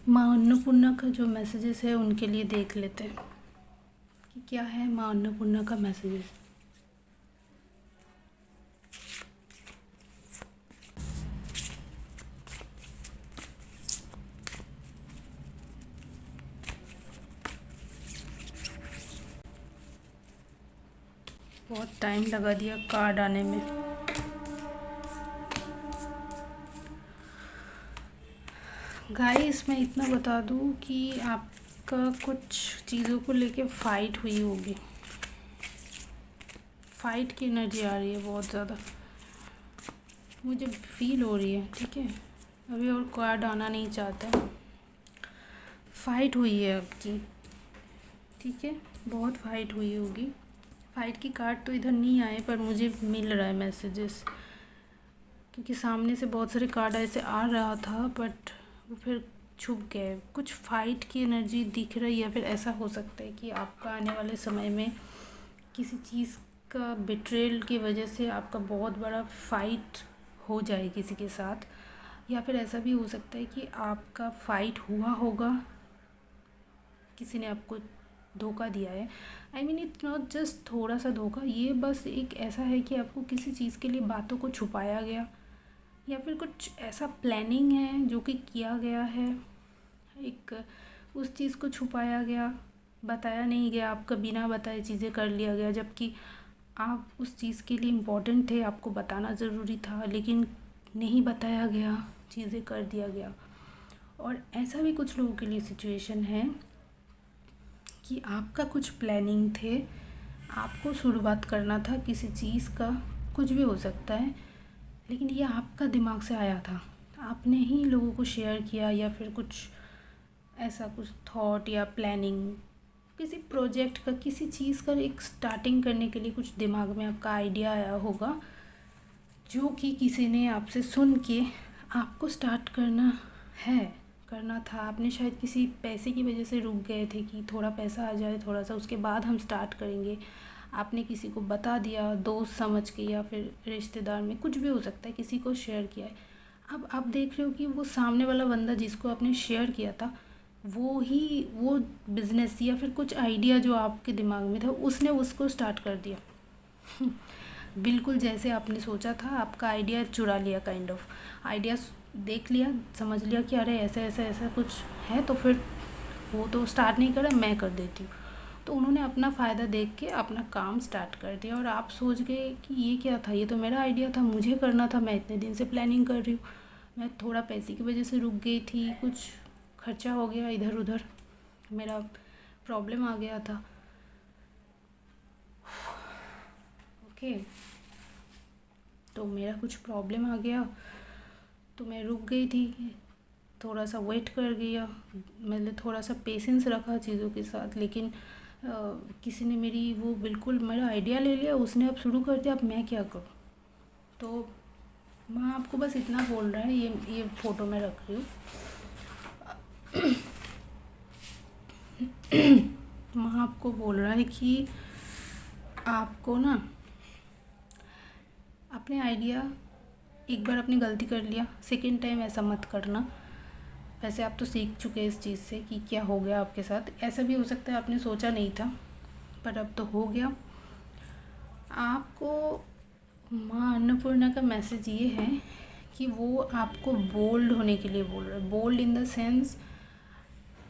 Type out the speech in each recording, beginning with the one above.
माँ अन्नपूर्णा का जो मैसेजेस है उनके लिए देख लेते हैं कि क्या है माँ अन्नपूर्णा का मैसेजेस। बहुत टाइम लगा दिया कार्ड आने में। गाइस मैं इतना बता दूं कि आपका कुछ चीज़ों को लेके फ़ाइट हुई होगी। फ़ाइट की एनर्जी आ रही है बहुत ज़्यादा, मुझे फील हो रही है। ठीक है, अभी और कार्ड आना नहीं चाहता है। फ़ाइट हुई है आपकी, ठीक है, बहुत फ़ाइट हुई होगी। फ़ाइट की कार्ड तो इधर नहीं आए पर मुझे मिल रहा है मैसेजेस, क्योंकि सामने से बहुत सारे कार्ड ऐसे आ रहा था बट वो फिर छुप गए। कुछ फ़ाइट की एनर्जी दिख रही है। फिर ऐसा हो सकता है कि आपका आने वाले समय में किसी चीज़ का बिट्रेल की वजह से आपका बहुत बड़ा फ़ाइट हो जाए किसी के साथ, या फिर ऐसा भी हो सकता है कि आपका फ़ाइट हुआ होगा, किसी ने आपको धोखा दिया है। I mean it's not just थोड़ा सा धोखा, ये बस एक ऐसा है कि आपको किसी चीज़ के लिए बातों को छुपाया गया, या फिर कुछ ऐसा प्लानिंग है जो कि किया गया है, एक उस चीज़ को छुपाया गया, बताया नहीं गया, आपका बिना बताए चीज़ें कर लिया गया, जबकि आप उस चीज़ के लिए इम्पोर्टेंट थे, आपको बताना ज़रूरी था लेकिन नहीं बताया गया, चीज़ें कर दिया गया। और ऐसा भी कुछ लोगों के लिए सिचुएशन है कि आपका कुछ प्लानिंग थे, आपको शुरुआत करना था किसी चीज़ का, कुछ भी हो सकता है, लेकिन ये आपका दिमाग से आया था, आपने ही लोगों को शेयर किया, या फिर कुछ ऐसा कुछ थॉट या प्लानिंग किसी प्रोजेक्ट का, किसी चीज़ का एक स्टार्टिंग करने के लिए कुछ दिमाग में आपका आइडिया आया होगा, जो कि किसी ने आपसे सुन के आपको स्टार्ट करना था। आपने शायद किसी पैसे की वजह से रुक गए थे कि थोड़ा पैसा आ जाए थोड़ा सा, उसके बाद हम स्टार्ट करेंगे। आपने किसी को बता दिया दोस्त समझ के, या फिर रिश्तेदार में, कुछ भी हो सकता है, किसी को शेयर किया है। अब आप देख रहे हो कि वो सामने वाला बंदा जिसको आपने शेयर किया था, वो बिज़नेस या फिर कुछ आइडिया जो आपके दिमाग में था, उसने उसको स्टार्ट कर दिया। बिल्कुल जैसे आपने सोचा था, आपका आइडिया चुरा लिया, काइंड ऑफ आइडिया देख लिया, समझ लिया कि अरे ऐसा ऐसा ऐसा कुछ है, तो फिर वो तो स्टार्ट नहीं करा, मैं कर देती हूँ। तो उन्होंने अपना फ़ायदा देख के अपना काम स्टार्ट कर दिया, और आप सोच गए कि ये क्या था, ये तो मेरा आइडिया था, मुझे करना था, मैं इतने दिन से प्लानिंग कर रही हूँ, मैं थोड़ा पैसे की वजह से रुक गई थी, कुछ खर्चा हो गया इधर उधर, मेरा प्रॉब्लम आ गया था। ओके, तो मेरा कुछ प्रॉब्लम आ गया तो मैं रुक गई थी, थोड़ा सा वेट कर गया, मैंने थोड़ा सा पेशेंस रखा चीज़ों के साथ, लेकिन किसी ने मेरी वो बिल्कुल मेरा आइडिया ले लिया, उसने अब शुरू कर दिया, अब मैं क्या करूँ। तो माँ आपको बस इतना बोल रहा है, ये फ़ोटो मैं रख रही हूँ। माँ आपको बोल रहा है कि आपको ना अपने आइडिया, एक बार आपने गलती कर लिया, सेकेंड टाइम ऐसा मत करना। वैसे आप तो सीख चुके हैं इस चीज़ से कि क्या हो गया आपके साथ। ऐसा भी हो सकता है आपने सोचा नहीं था, पर अब तो हो गया। आपको माँ अन्नपूर्णा का मैसेज ये है कि वो आपको बोल्ड होने के लिए बोल रहा है। बोल्ड इन द सेंस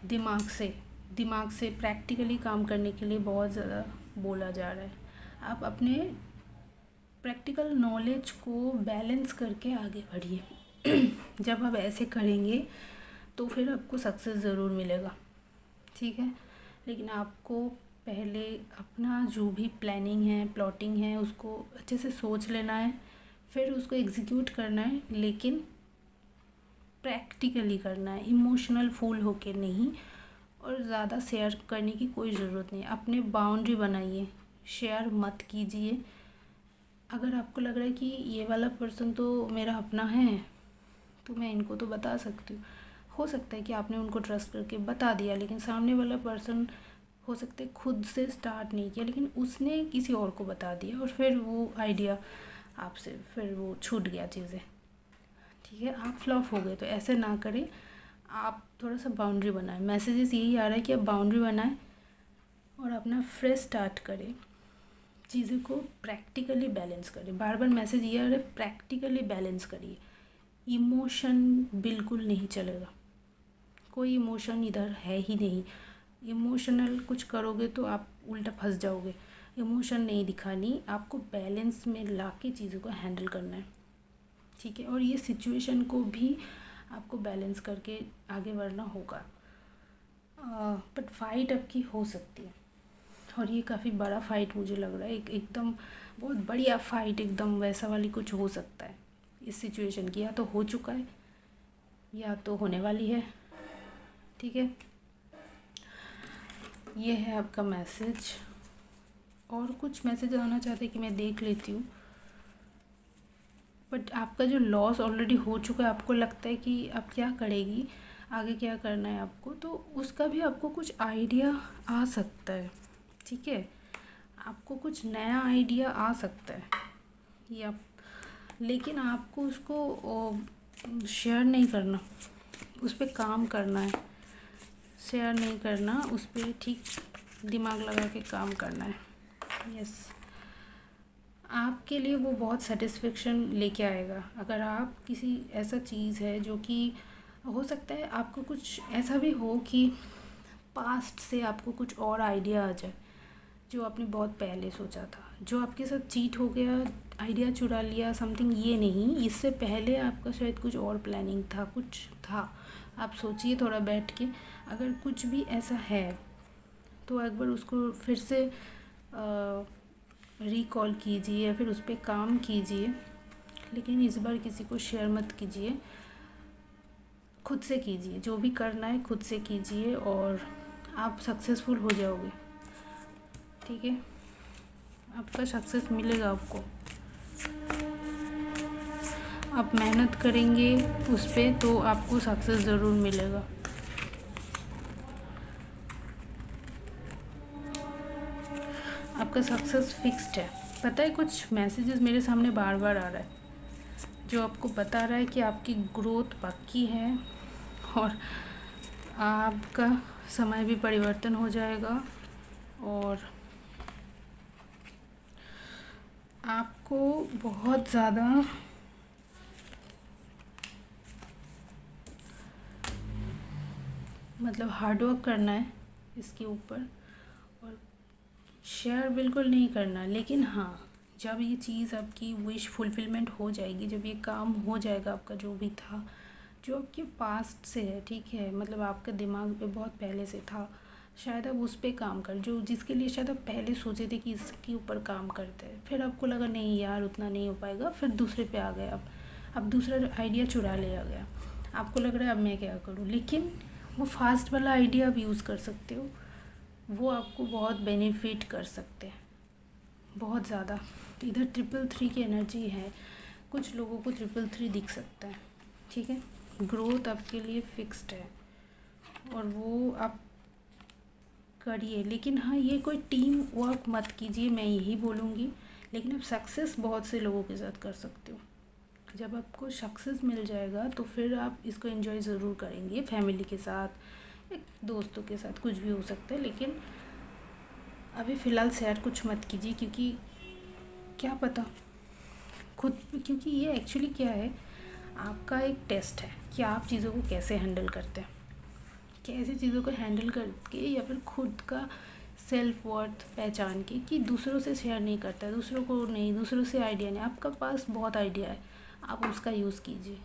दिमाग से प्रैक्टिकली काम करने के लिए बहुत ज़्यादा बोला जा रहा है। आप अपने प्रैक्टिकल नॉलेज को बैलेंस करके आगे बढ़िए। जब आप ऐसे करेंगे तो फिर आपको सक्सेस ज़रूर मिलेगा, ठीक है। लेकिन आपको पहले अपना जो भी प्लानिंग है, प्लॉटिंग है, उसको अच्छे से सोच लेना है, फिर उसको एग्जीक्यूट करना है, लेकिन प्रैक्टिकली करना है, इमोशनल फूल होके नहीं। और ज़्यादा शेयर करने की कोई ज़रूरत नहीं। अपने बाउंड्री बनाइए, शेयर मत कीजिए। अगर आपको लग रहा है कि ये वाला पर्सन तो मेरा अपना है तो मैं इनको तो बता सकती हूँ, हो सकता है कि आपने उनको ट्रस्ट करके बता दिया, लेकिन सामने वाला पर्सन हो सकता है खुद से स्टार्ट नहीं किया, लेकिन उसने किसी और को बता दिया, और फिर वो आइडिया आपसे फिर वो छूट गया चीज़ें, ठीक है, आप फ्लॉप हो गए। तो ऐसे ना करें, आप थोड़ा सा बाउंड्री बनाएं। मैसेजेस यही आ रहा है कि आप बाउंड्री बनाएं और अपना फ्रेश स्टार्ट करें, चीज़ों को प्रैक्टिकली बैलेंस करें। बार बार मैसेज ये आ रहा है, प्रैक्टिकली बैलेंस करिए। इमोशन बिल्कुल नहीं चलेगा, कोई इमोशन इधर है ही नहीं। इमोशनल कुछ करोगे तो आप उल्टा फंस जाओगे। इमोशन नहीं दिखानी, आपको बैलेंस में ला के चीज़ों को हैंडल करना है, ठीक है। और ये सिचुएशन को भी आपको बैलेंस करके आगे बढ़ना होगा। बट फाइट आपकी हो सकती है, और ये काफ़ी बड़ा फाइट मुझे लग रहा है। एकदम बहुत बढ़िया फाइट, एकदम वैसा वाली कुछ हो सकता है इस सिचुएशन की। या तो हो चुका है या तो होने वाली है, ठीक है। ये है आपका मैसेज। और कुछ मैसेज आना चाहते कि मैं देख लेती हूँ। बट आपका जो लॉस ऑलरेडी हो चुका है, आपको लगता है कि आप क्या करेगी, आगे क्या करना है आपको, तो उसका भी आपको कुछ आइडिया आ सकता है, ठीक है। आपको कुछ नया आइडिया आ सकता है या, लेकिन आपको उसको शेयर नहीं करना, उस पर काम करना है। शेयर नहीं करना, उस पर ठीक दिमाग लगा के काम करना है। यस, आपके लिए वो बहुत सेटिस्फेक्शन लेके आएगा। अगर आप किसी ऐसा चीज़ है जो कि हो सकता है आपको कुछ ऐसा भी हो कि पास्ट से आपको कुछ और आइडिया आ जाए जो आपने बहुत पहले सोचा था, जो आपके साथ चीट हो गया, आइडिया चुरा लिया, समथिंग। ये नहीं, इससे पहले आपका शायद कुछ और प्लानिंग था, कुछ था। आप सोचिए थोड़ा बैठ के, अगर कुछ भी ऐसा है तो एक बार उसको फिर से रिकॉल कीजिए या फिर उस पर काम कीजिए। लेकिन इस बार किसी को शेयर मत कीजिए, खुद से कीजिए। जो भी करना है खुद से कीजिए और आप सक्सेसफुल हो जाओगे, ठीक है। आपका सक्सेस मिलेगा आपको, आप मेहनत करेंगे उस पर तो आपको सक्सेस ज़रूर मिलेगा। आपका सक्सेस फिक्स्ड है। पता है, कुछ मैसेजेस मेरे सामने बार बार आ रहा है जो आपको बता रहा है कि आपकी ग्रोथ पक्की है और आपका समय भी परिवर्तन हो जाएगा और आपको बहुत ज़्यादा मतलब हार्डवर्क करना है इसके ऊपर, और शेयर बिल्कुल नहीं करना। लेकिन हाँ, जब ये चीज़ आपकी विश फुलफिलमेंट हो जाएगी, जब ये काम हो जाएगा आपका जो भी था, जो आपके पास्ट से है, ठीक है, मतलब आपके दिमाग पे बहुत पहले से था, शायद आप उस पर काम कर, जो जिसके लिए शायद आप पहले सोचे थे कि इसके ऊपर काम करते हैं, फिर आपको लगा नहीं यार उतना नहीं हो पाएगा, फिर दूसरे पे आ गए। अब दूसरा आइडिया चुरा लिया गया, आपको लग रहा है अब मैं क्या करूँ। लेकिन वो फास्ट वाला आइडिया आप यूज़ कर सकते हो, वो आपको बहुत बेनिफिट कर सकते हैं, बहुत ज़्यादा। इधर 333 की एनर्जी है, कुछ लोगों को 333 दिख सकता है, ठीक है। ग्रोथ आपके लिए फिक्स्ड है और वो आप करिए। लेकिन हाँ, ये कोई टीम वर्क मत कीजिए, मैं यही बोलूँगी। लेकिन आप सक्सेस बहुत से लोगों के साथ कर सकते हो। जब आपको सक्सेस मिल जाएगा तो फिर आप इसको एंजॉय ज़रूर करेंगे, फैमिली के साथ, एक दोस्तों के साथ, कुछ भी हो सकता है। लेकिन अभी फ़िलहाल शेयर कुछ मत कीजिए, क्योंकि क्या पता खुद, क्योंकि ये एक्चुअली क्या है, आपका एक टेस्ट है कि आप चीज़ों को कैसे हैंडल करते हैं, कैसे चीज़ों को हैंडल करके, या फिर खुद का सेल्फ वर्थ पहचान के कि दूसरों से शेयर नहीं करता है, दूसरों को नहीं, दूसरों से आइडिया नहीं। आपका पास बहुत आइडिया है, आप उसका यूज़ कीजिए।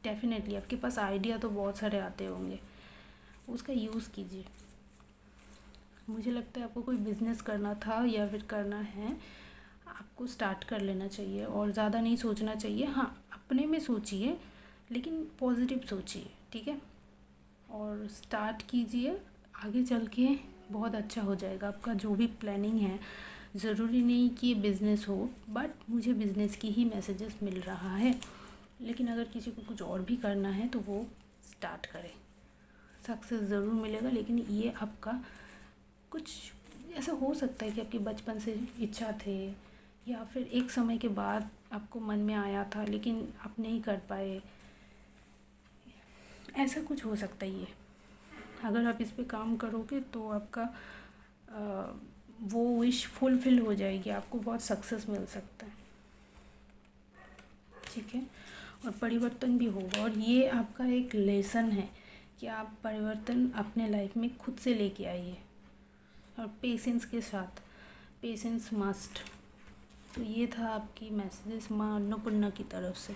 डेफिनेटली आपके पास आइडिया तो बहुत सारे आते होंगे, उसका यूज़ कीजिए। मुझे लगता है आपको कोई बिज़नेस करना था या फिर करना है, आपको स्टार्ट कर लेना चाहिए और ज़्यादा नहीं सोचना चाहिए। हाँ, अपने में सोचिए लेकिन पॉजिटिव सोचिए, ठीक है। और स्टार्ट कीजिए, आगे चल के बहुत अच्छा हो जाएगा आपका जो भी प्लानिंग है। ज़रूरी नहीं कि बिज़नेस हो, बट मुझे बिज़नेस की ही मैसेजेस मिल रहा है। लेकिन अगर किसी को कुछ और भी करना है तो वो स्टार्ट करें, सक्सेस ज़रूर मिलेगा। लेकिन ये आपका कुछ ऐसा हो सकता है कि आपकी बचपन से इच्छा थे, या फिर एक समय के बाद आपको मन में आया था लेकिन आप नहीं कर पाए। ऐसा कुछ हो सकता है ये। अगर आप इस पे काम करोगे तो आपका वो विश फुलफिल हो जाएगी, आपको बहुत सक्सेस मिल सकता है, ठीक है। और परिवर्तन भी होगा, और ये आपका एक लेसन है कि आप परिवर्तन अपने लाइफ में खुद से लेके आइए, और पेशेंस के साथ, पेशेंस मस्ट। तो ये था आपकी मैसेजेस माँ अन्नपूर्णा की तरफ से।